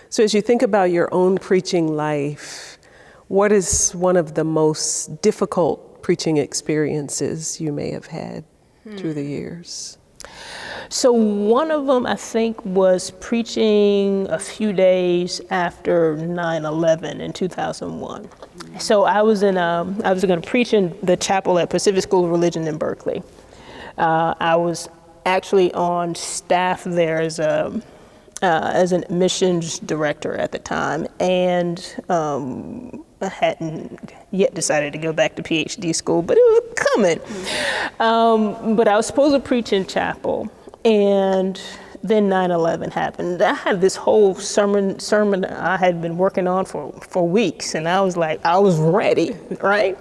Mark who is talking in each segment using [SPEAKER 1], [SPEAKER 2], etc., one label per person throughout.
[SPEAKER 1] So as you think about your own preaching life, what is one of the most difficult preaching experiences you may have had through the years?
[SPEAKER 2] So one of them, I think, was preaching a few days after 9/11 in 2001. So I was going to preach in the chapel at Pacific School of Religion in Berkeley. I was actually on staff there as an admissions director at the time, and I hadn't yet decided to go back to PhD school, but it was coming. But I was supposed to preach in chapel, and then 9/11 happened. I had this whole sermon I had been working on for weeks, and I was like, I was ready, right?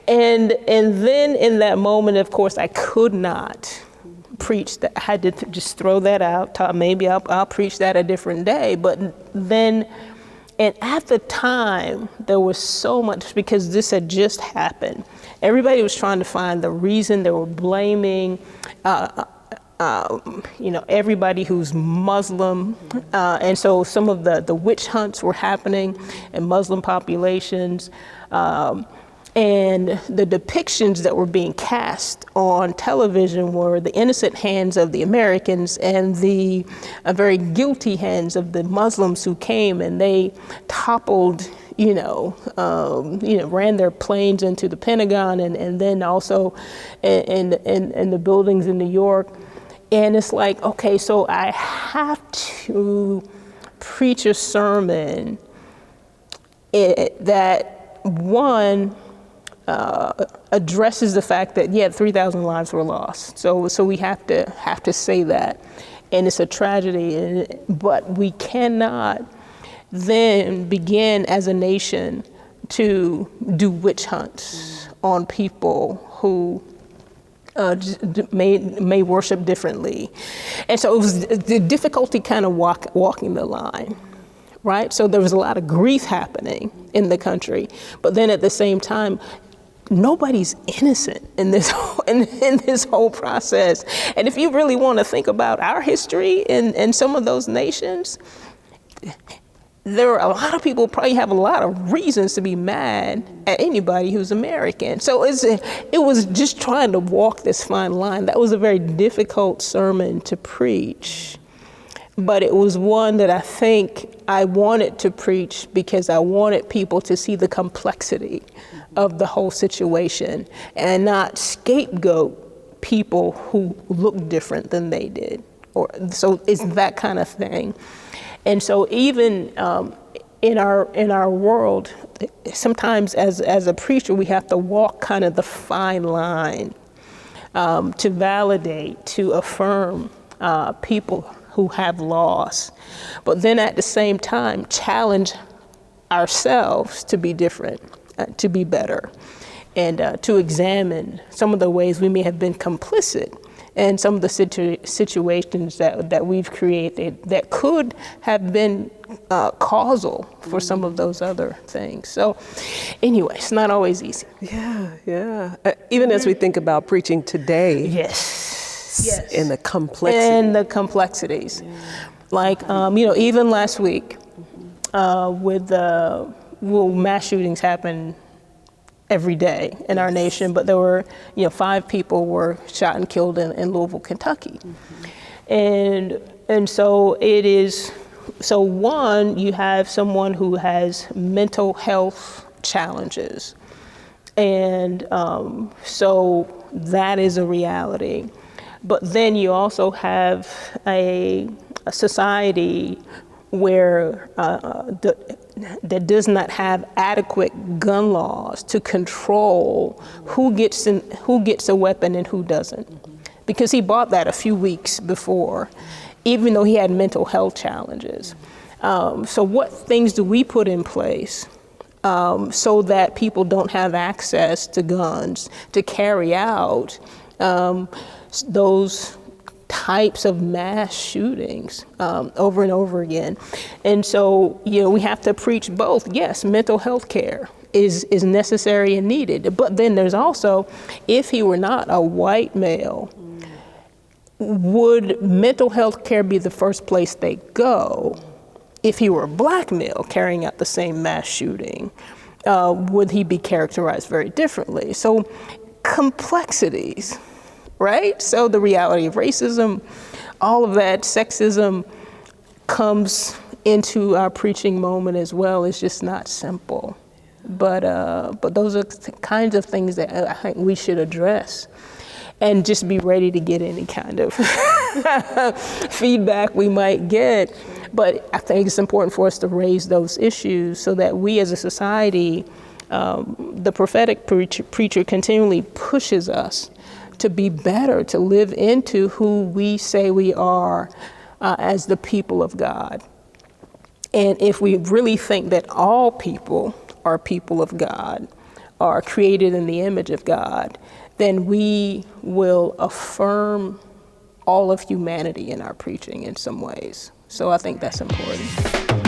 [SPEAKER 2] And then in that moment, of course, I could not preach that. I had to just throw that out. Maybe I'll preach that a different day. But then, and at the time, there was so much, because this had just happened. Everybody was trying to find the reason. They were blaming, everybody who's Muslim. And so some of the witch hunts were happening in Muslim populations. And the depictions that were being cast on television were the innocent hands of the Americans and the very guilty hands of the Muslims who came, and they toppled, ran their planes into the Pentagon and then also in the buildings in New York. And it's like, okay, so I have to preach a sermon that, one, addresses the fact that 3,000 lives were lost. So we have to say that, and it's a tragedy. But we cannot then begin as a nation to do witch hunts on people who may worship differently. And so it was the difficulty kind of walking the line. Right? So there was a lot of grief happening in the country, but then at the same time, nobody's innocent in this whole process. And if you really want to think about our history in some of those nations, there are a lot of people probably have a lot of reasons to be mad at anybody who's American. So it was just trying to walk this fine line. That was a very difficult sermon to preach. But it was one that I think I wanted to preach because I wanted people to see the complexity of the whole situation and not scapegoat people who look different than they did. So it's that kind of thing. And so even in our world, sometimes as a preacher, we have to walk kind of the fine line to validate, to affirm people who have lost, but then at the same time challenge ourselves to be different, to be better, and to examine some of the ways we may have been complicit in some of the situations that we've created that could have been causal for some of those other things. So anyway, it's not always easy.
[SPEAKER 1] Yeah. Even as we think about preaching today.
[SPEAKER 2] Yes.
[SPEAKER 1] And the complexity.
[SPEAKER 2] And the complexities. Yeah. Like, even last week with mass shootings happen every day in our nation, but there were, 5 people were shot and killed in Louisville, Kentucky. And so it is, so one, you have someone who has mental health challenges. And so that is a reality. But then you also have a society where that does not have adequate gun laws to control who gets a weapon and who doesn't, because he bought that a few weeks before, even though he had mental health challenges. So what things do we put in place so that people don't have access to guns to carry out those types of mass shootings over and over again? And so, we have to preach both. Yes, mental health care is necessary and needed. But then there's also, if he were not a white male, would mental health care be the first place they go if he were a black male carrying out the same mass shooting, would he be characterized very differently? So complexities, right? So the reality of racism, all of that, sexism comes into our preaching moment as well. It's just not simple. But those are the kinds of things that I think we should address, and just be ready to get any kind of feedback we might get. But I think it's important for us to raise those issues so that we as a society, the prophetic preacher continually pushes us to be better, to live into who we say we are as the people of God. And if we really think that all people are people of God, are created in the image of God, then we will affirm all of humanity in our preaching in some ways. So I think that's important.